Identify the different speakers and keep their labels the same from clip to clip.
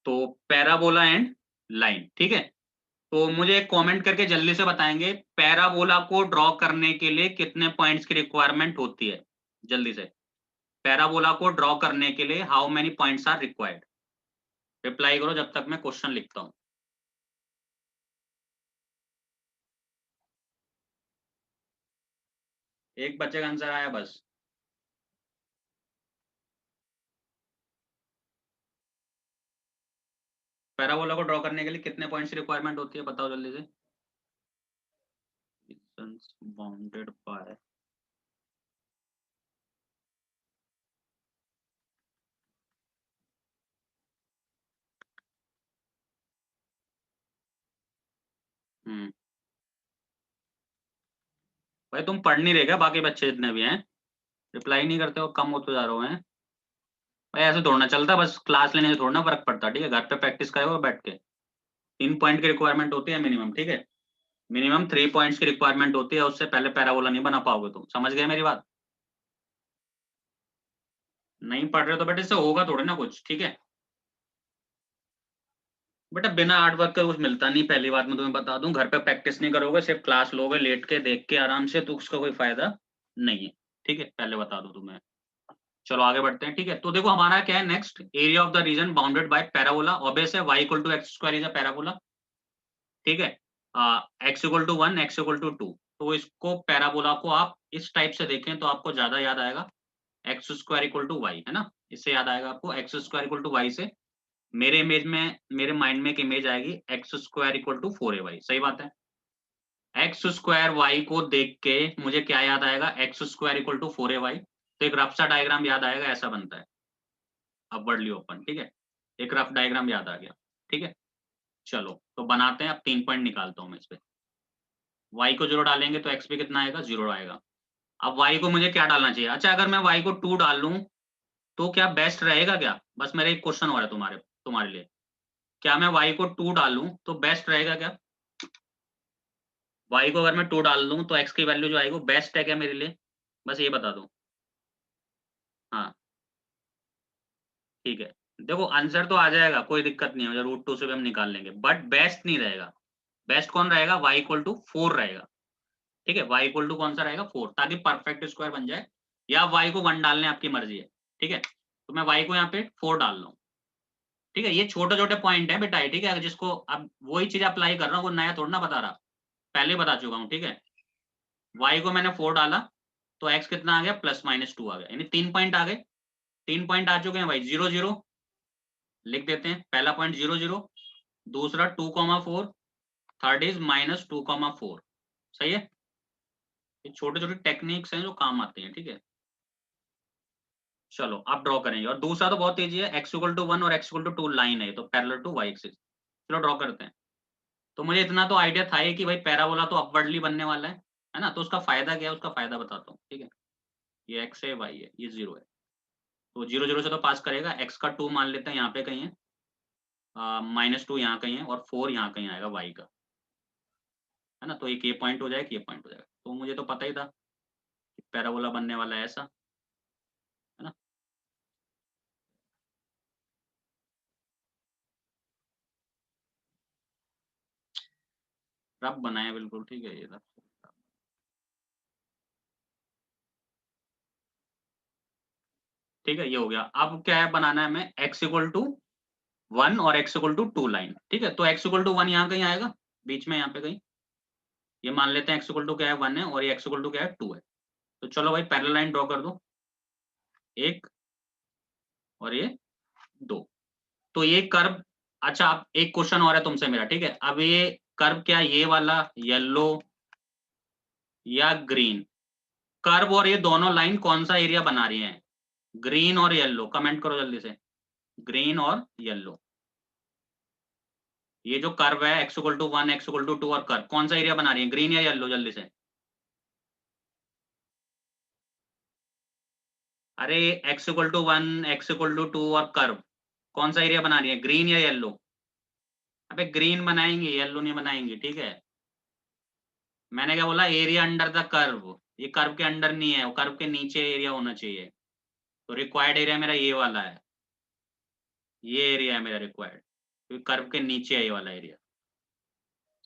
Speaker 1: तो parabola and line, ठीक है। तो मुझे एक कमेंट करके जल्दी से बताएंगे पैराबोला को ड्रॉ करने के लिए कितने पॉइंट्स की रिक्वायरमेंट होती है, जल्दी से। पैराबोला को ड्रॉ करने के लिए how many points are required? Reply करो जब तक मैं क्वेश्चन लिखता हूँ। एक बच्चे का आंसर आया बस। पैराबोला को ड्रॉ करने के लिए कितने पॉइंट्स की रिक्वायरमेंट होती है, बताओ जल्दी से। डिस्टेंस बाउंडेड बाय, भाई तुम पढ़ नहीं रहे क्या, बाकी बच्चे जितने भी हैं रिप्लाई नहीं करते हो, कम होते जा रहे हैं। भाई ऐसे थोड़ा ना चलता, बस क्लास लेने से थोड़ा ना फर्क पड़ता, ठीक है। घर पे प्रैक्टिस करो बैठ के। 3 पॉइंट की रिक्वायरमेंट होती है मिनिमम, ठीक है। मिनिमम 3 पॉइंट्स की रिक्वायरमेंट होती है, उससे पहले पैराबोला नहीं बना पाओगे तुम, समझ गए मेरी बात? नहीं पढ़ रहे हो तो बेटा इससे होगा थोड़ी ना कुछ, ठीक है। बेटा बिना हार्ड वर्क के कुछ मिलता नहीं, पहली बात मैं तुम्हें बता दूं। घर पे प्रैक्टिस नहीं करोगे, सिर्फ क्लास लोगे लेट के देख के आराम से, तो उसका कोई फायदा नहीं है, ठीक है। पहले बता दो तुम्हें। चलो आगे बढ़ते हैं, ठीक है। तो देखो हमारा क्या है next, area of the region bounded by parabola. Obvious है y equal to x square is a parabola, ठीक है। x equal to 1, x equal to 2। तो इसको पैराबोला को आप इस टाइप से देखें तो आपको ज्यादा याद आएगा, x square equal to y, है ना। इससे याद आएगा आपको x square equal to y से। मेरे इमेज में, मेरे माइंड में एक इमेज आएगी x square equal to 4ay, सही बात है। एक्स स्क्वायर वाई को देख के मुझे क्या याद आएगा, x square equal to 4ay। तो एक रफ सा डायग्राम याद आएगा, ऐसा बनता है, अपवर्डली ओपन, ठीक है। एक रफ डायग्राम याद आ गया, ठीक है। चलो तो बनाते हैं, अब 3 पॉइंट निकालता हूँ मैं इस पे। y को 0 डालेंगे तो x पे कितना आएगा, 0 आएगा। अब y को मुझे क्या डालना चाहिए, अच्छा अगर मैं y को 2 डाल लूं तो क्या बेस्ट रहेगा क्या? बस मेरा एक क्वेश्चन हो रहा है तुम्हारे तुम्हारे लिए। क्या मैं y को 2 डालूं तो बेस्ट रहेगा क्या? y को अगर मैं 2 डाल दूं तो x की वैल्यू जो आएगी वो बेस्ट है क्या मेरे लिए? बस ये बता दो। हाँ ठीक है। देखो आंसर तो आ जाएगा, कोई दिक्कत नहीं है, √2 से भी हम निकाल लेंगे, बट बेस्ट नहीं रहेगा। बेस्ट कौन रहेगा, y इक्वल टू 4 रहेगा, ठीक है। y इक्वल टू कौन सा रहेगा, 4, ताकि परफेक्ट स्क्वायर बन जाए। या y को 1 डालने आपकी मर्जी है, ठीक है। तो मैं y को यहाँ पे 4 डाल रहा हूँ, ठीक है। ये छोटे छोटे पॉइंट है बेटा, ठीक है। जिसको अब वही चीज अप्लाई कर रहा हूँ, वो नया थोड़ा ना बता रहा, पहले बता चुका हूँ, ठीक है। y को मैंने 4 डाला तो x कितना आ गया, +-2 आ गया, यानी 3 पॉइंट आ गए। 3 पॉइंट आ चुके हैं भाई, 0 0 लिख देते हैं। पहला पॉइंट 0 0, दूसरा 2,4, थर्ड इज -2,4, सही है। ये छोटे छोटे टेक्निक्स हैं जो काम आते हैं, ठीक है। चलो आप ड्रॉ करेंगे, और दूसरा तो बहुत तेजी है, x इक्वल टू 1 और x इक्वल टू 2 लाइन है तो पैरेलल टू y एक्सिस। चलो ड्रॉ करते हैं। तो मुझे इतना तो आइडिया था ही कि भाई पैराबोला तो अपवर्डली बनने वाला है ना। तो उसका फायदा क्या है, उसका फायदा बताता हूँ, ठीक है। ये x है, y है, ये 0 है। तो 0 0 से तो पास करेगा, x का 2 मान लेते हैं यहाँ पे कहीं है, -2 यहाँ कहीं है, और 4 यहाँ कहीं आएगा y का, है ना। तो एक ये पॉइंट हो जाएगा, ये पॉइंट हो जाएगा। तो मुझे तो पता ही था कि पैराबोला बनने वाला है ऐसा, है ना। रफ बनाया बिल्कुल, ठीक है, ये रफ। ठीक है, ये हो गया। अब क्या है बनाना है हमें, x इक्वल टू 1 और x इक्वल टू 2 लाइन, ठीक है। तो x इक्वल टू 1 यहाँ कहीं आएगा, बीच में यहाँ पे कहीं। ये मान लेते हैं x इक्वल टू क्या है, 1 है, और ये x इक्वल टू क्या है, 2 है। तो चलो भाई पैरेलल लाइन ड्रॉ कर दो, एक और ये 2। तो ये कर्व, अच्छा अब एक क्वेश्चन और है तुमसे मेरा, ठीक है। अब ये कर्व क्या, ये वाला येलो या ग्रीन कर्व, और ये दोनों लाइन कौन सा एरिया बना रही हैं, ग्रीन और येलो, कमेंट करो जल्दी से। ग्रीन और येलो, ये जो कर्व है x equal to 1, x equal to 2 और कर्व कौन सा एरिया बना रही है, ग्रीन या येलो, जल्दी से। अरे x equal to 1, x equal to 2 और कर्व कौन सा एरिया बना रही है, ग्रीन या येलो? अबे ग्रीन बनाएंगे, येलो नहीं बनाएंगे, ठीक है। मैंने क्या बोला, एरिया अंडर द कर्व, ये कर्व के अंडर नहीं है, वो कर्व के नीचे एरिया होना चाहिए। तो रिक्वायर्ड एरिया मेरा ये वाला है, ये एरिया है मेरा रिक्वायर्ड, क्योंकि कर्व के नीचे है ये वाला एरिया।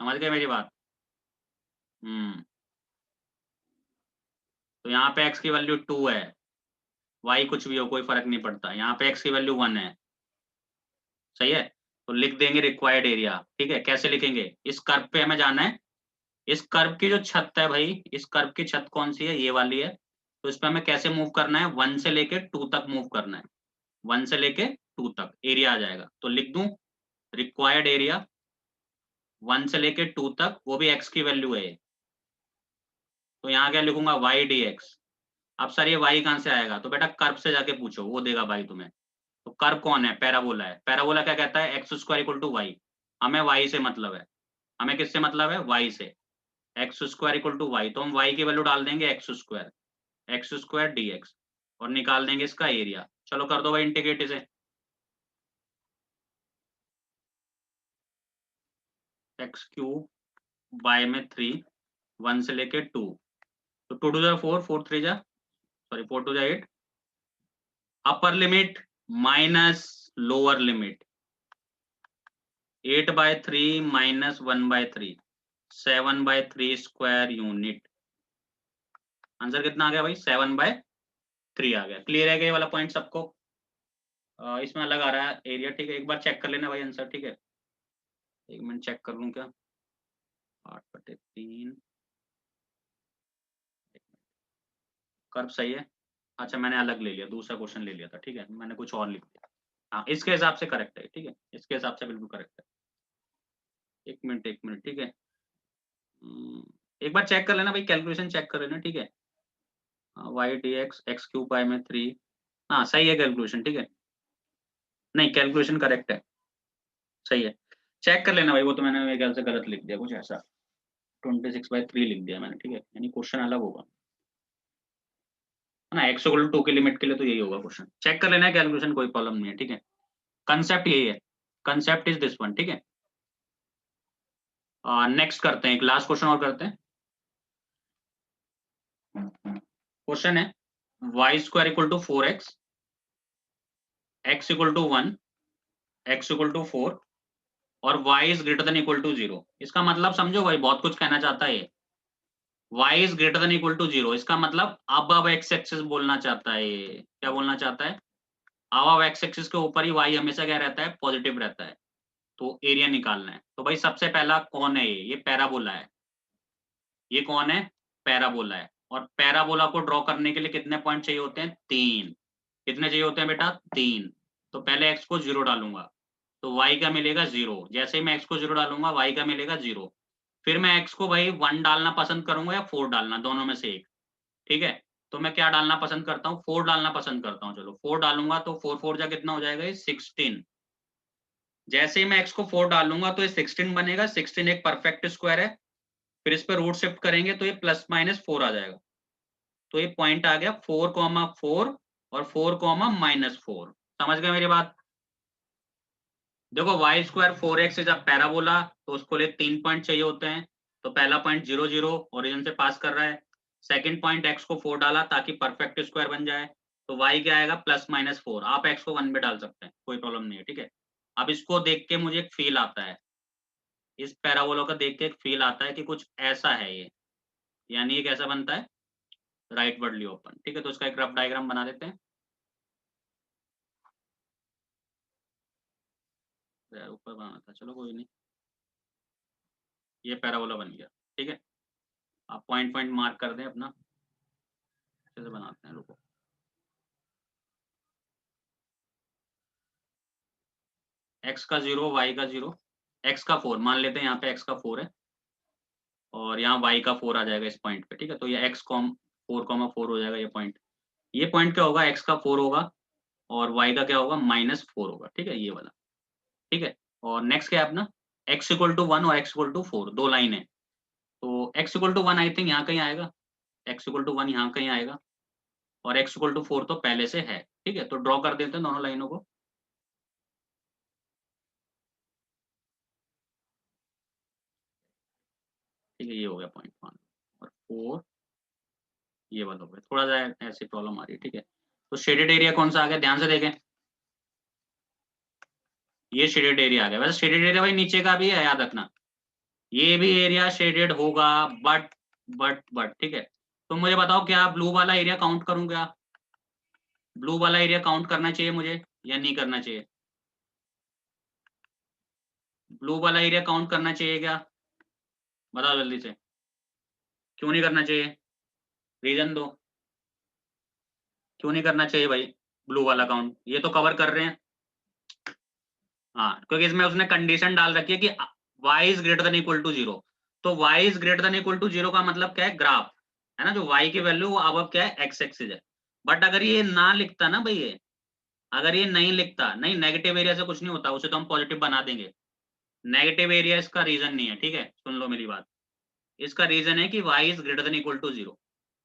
Speaker 1: समझ गए मेरी बात? तो यहाँ पे x की वैल्यू 2 है, y कुछ भी हो कोई फर्क नहीं पड़ता, यहाँ पे x की वैल्यू 1 है। सही है, तो लिख देंगे रिक्वायर्ड एरिया। ठीक है, कैसे लिखेंगे? इस कर्व पे हमें जाना है, इस कर्व की जो छत है भाई, इस कर्व की छत कौन सी है? ये वाली है। तो इस पे हमें कैसे मूव करना है? 1 से लेके 2 तक मूव करना है, 1 से लेके 2 तक एरिया आ जाएगा। तो लिख दूं रिक्वायर्ड एरिया 1 से लेके 2 तक, वो भी x की वैल्यू है। तो यहाँ क्या लिखूंगा? y dx। अब सर ये y कहाँ से आएगा? तो बेटा कर्व से जाके पूछो, वो देगा भाई तुम्हें। तो कर्व कौन है? पैराबोला है। पैराबोला क्या कहता है? X square equal to y. हमें y से मतलब है, हमें किससे मतलब है? y से। X square equal to y, तो हम y की वैल्यू डाल देंगे एक्स स्क्वायर dx और निकाल देंगे इसका एरिया। चलो कर दो भाई इंटीग्रेट इसे। एक्स क्यूब बाय में 3, 1 से लेके 2, तो 2 टू जा 4, 4 3 जा, सॉरी 4 टू जा 8, upper limit minus lower limit 8/3 minus 1/3, 7/3 square unit. Answer कितना आ गया भाई? 7/3 आ गया। क्लियर है क्या ये वाला पॉइंट सबको? इसमें अलग आ रहा है एरिया। ठीक है, एक बार चेक कर लेना भाई आंसर। ठीक है, एक मिनट चेक कर लूं क्या? 8/3 कर्व सही है। अच्छा मैंने अलग ले लिया, दूसरा क्वेश्चन ले लिया था। ठीक है, मैंने कुछ और लिख दिया। हाँ इसके हिसाब से करेक्ट है। ठीक है, इसके हिसाब से बिल्कुल करेक्ट है। एक मिनट ठीक है। एक बार चेक कर लेना भाई, कैलकुलेशन चेक कर लेना। ठीक है, y d x x cube by में 3, हाँ सही है कैलकुलेशन। ठीक है, नहीं कैलकुलेशन करेक्ट है, सही है। चेक कर लेना भाई, वो तो मैंने मेरे ख्याल से गलत लिख दिया कुछ ऐसा, 26/3 लिख दिया मैंने। ठीक है, यानी क्वेश्चन अलग होगा है ना। एक्स इक्वल टू 2 की लिमिट के लिए तो यही होगा क्वेश्चन। चेक कर लेना है कैलकुलेशन, कोई प्रॉब्लम नहीं है। ठीक है, कंसेप्ट यही है, कंसेप्ट इज दिस वन। ठीक है, नेक्स्ट करते हैं, एक लास्ट क्वेश्चन और करते हैं। क्वेश्चन है y square equal to 4x, x equal to 1, x equal to 4 और y is greater than equal to 0। इसका मतलब समझो भाई, बहुत कुछ कहना चाहता है ये। y is greater than equal to 0, इसका मतलब अब x एक्सिस बोलना चाहता है ये। क्या बोलना चाहता है? अब x एक्सिस के ऊपर ही y हमेशा क्या रहता है? पॉजिटिव रहता है। तो एरिया निकालना है। तो भाई सबसे पहला कौन है? ये पैराबोला है। ये कौन है? पैराबोला है। और पैराबोला को ड्रॉ करने के लिए कितने पॉइंट चाहिए होते हैं? 3। कितने चाहिए होते हैं बेटा? 3। तो पहले x को 0 डालूंगा, तो y का मिलेगा 0। जैसे ही मैं x को 0 डालूंगा y का मिलेगा 0। फिर मैं x को भाई 1 डालना पसंद करूंगा या 4 डालना, दोनों में से एक। ठीक है, तो मैं क्या डालना पसंद करता हूँ? 4 डालना पसंद करता हूँ। चलो 4 डालूंगा, तो 4 4 जा कितना हो जाएगा? 16। जैसे ही मैं x को 4 डालूंगा तो ये 16 बनेगा। 16 एक परफेक्ट स्क्वायर है। फिर इस पर रूट शिफ्ट करेंगे तो ये +-4 आ जाएगा। तो ये पॉइंट आ गया 4,4 और 4,-4। समझ गए मेरी बात? देखो y square 4x is a parabola, तो उसको लिए 3 पॉइंट चाहिए होते हैं। तो पहला पॉइंट 0 0 ओरिजिन से पास कर रहा है। सेकंड पॉइंट x को 4 डाला ताकि परफेक्ट स्क्वायर बन जाए। तो y क्या आएगा? +-4। आप x को 1 भी डाल सकते हैं, कोई प्रॉब्लम नहीं है। ठीक है, अब इसको देख के मुझे एक फील आता है, इस पैराबोला का देख के एक फील आता है कि कुछ ऐसा है ये। यानी ये कैसा बनता है? Right worldly open. ठीक है, तो इसका एक रफ डायग्राम बना देते हैं। यार ऊपर बनाना था, चलो कोई नहीं। ये पैराबोला बन गया। ठीक है, आप पॉइंट पॉइंट मार्क कर दें अपना, अच्छे से बनाते हैं। रुको, x का 0, y का 0, x का 4 मान लेते हैं। यहाँ पे x का 4 है और यहाँ y का 4 आ जाएगा इस पॉइंट पे। ठीक है, तो ये x 4,4 हो जाएगा ये पॉइंट। ये पॉइंट क्या होगा? x का 4 होगा और y का क्या होगा? -4 होगा। ठीक है, ये वाला। ठीक है, और नेक्स्ट क्या है अपना? x इक्वल टू 1 और x इक्वल टू 4, दो लाइन है। तो x equal to 1 I think यहाँ कहीं आएगा, x इक्वल टू 1 यहाँ कहीं आएगा और x इक्वल टू 4 तो पहले से है। ठीक है, तो ड्रॉ कर देते हैं दोनों लाइनों को। ठीक है, ये हो गया पॉइंट 1 और 4, ये वाला हो गया। थोड़ा सा ऐसी प्रॉब्लम आ रही है। ठीक है, तो शेडेड एरिया कौन सा आ गया? ध्यान से देखें। ये शेडेड एरिया आ गया। वैसे शेडेड एरिया भाई नीचे का भी है, याद रखना, ये भी एरिया शेडेड होगा, बट ठीक है। तो मुझे बताओ क्या ब्लू वाला एरिया काउंट करूं क्या? ब्लू वाला एरिया काउंट करना चाहिए मुझे या नहीं करना चाहिए? ब्लू वाला एरिया काउंट करना चाहिए क्या? बताओ जल्दी से, क्यों नहीं करना चाहिए? रीजन दो, क्यों नहीं करना चाहिए भाई ब्लू वाला काउंट? ये तो कवर कर रहे हैं। हाँ, क्योंकि इसमें उसने कंडीशन डाल रखी है कि y is greater than equal to 0। तो y is greater than equal to 0 का मतलब क्या है? ग्राफ है ना, जो y की वैल्यू वो अब क्या है? x एक्सिस है। बट अगर ये ना लिखता ना भाई, ये अगर ये नहीं लिखता, नहीं नेगेटिव एरिया से कुछ नहीं होता, उसे तो हम पॉजिटिव बना देंगे। नेगेटिव एरिया इसका रीजन नहीं है, ठीक है, सुन लो मेरी बात। इसका रीजन है कि y is greater than equal to 0,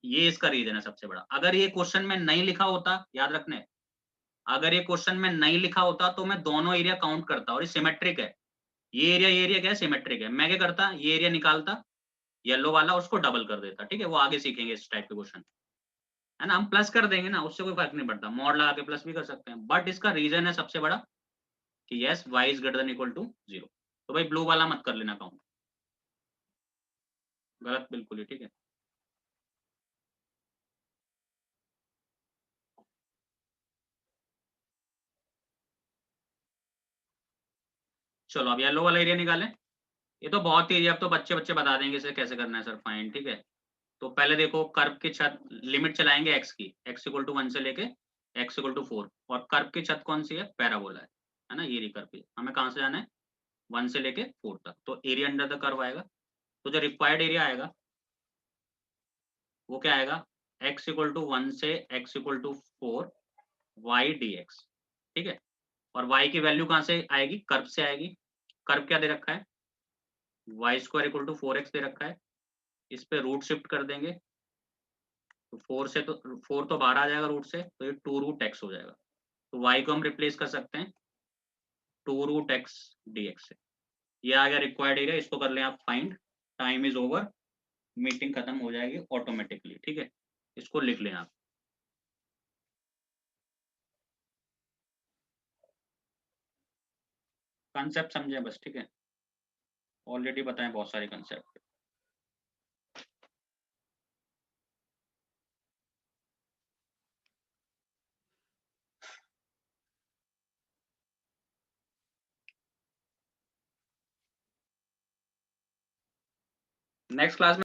Speaker 1: ये इसका रीजन है सबसे बड़ा। अगर ये क्वेश्चन में नहीं लिखा होता, याद रखने, अगर ये क्वेश्चन में नहीं लिखा होता तो मैं दोनों एरिया काउंट करता, और ये सिमेट्रिक है, ये एरिया क्या है? सिमेट्रिक है। मैं क्या करता, ये एरिया निकालता येलो वाला, उसको डबल कर देता, ठीक है। वो आगे सीखेंगे इस टाइप के क्वेश्चन, है ना, हम प्लस कर देंगे ना, उससे कोई फर्क नहीं पड़ता, मॉड लगा के प्लस भी कर सकते हैं। बट इसका रीजन है सबसे बड़ा कि yes y is greater than equal to 0। तो भाई ब्लू वाला मत कर लेना काउंट, गलत बिल्कुल ही, ठीक है। चलो अब येलो वाला एरिया निकालें। ये तो बहुत ही, अब तो बच्चे बच्चे बता देंगे इसे कैसे करना है सर, फाइन, ठीक है। तो पहले देखो कर्व की छत, लिमिट चलाएंगे x की, x इक्वल टू 1 से लेके x इक्वल टू 4, और कर्व की छत कौन सी है? पैराबोला है ना, ये रही कर्व की। हमें कहाँ से जाना है? 1 से लेके 4 तक। तो एरिया अंडर द कर्व आएगा, तो जो रिक्वायर्ड एरिया आएगा वो क्या आएगा? x इक्वल टू 1 से x equal to 4 y dx, ठीक है। और y की वैल्यू कहाँ से आएगी? कर्व से आएगी। कर्व क्या दे रखा है? Y square equal to 4x दे रखा है। इस पे रूट शिफ्ट कर देंगे, तो 4 से, तो 4 तो बाहर आ जाएगा रूट से, तो ये 2 रूट x हो जाएगा। तो y को हम रिप्लेस कर सकते हैं 2 रूट x dx से। ये आ गया रिक्वायर्ड एरिया, इसको कर लें आप find. Time is over, meeting खत्म हो जाएगी ऑटोमेटिकली, ठीक है। इसको लिख लें आप। कंसेप्ट समझे बस, ठीक है, ऑलरेडी बताएं बहुत सारे कंसेप्ट। नेक्स्ट क्लास में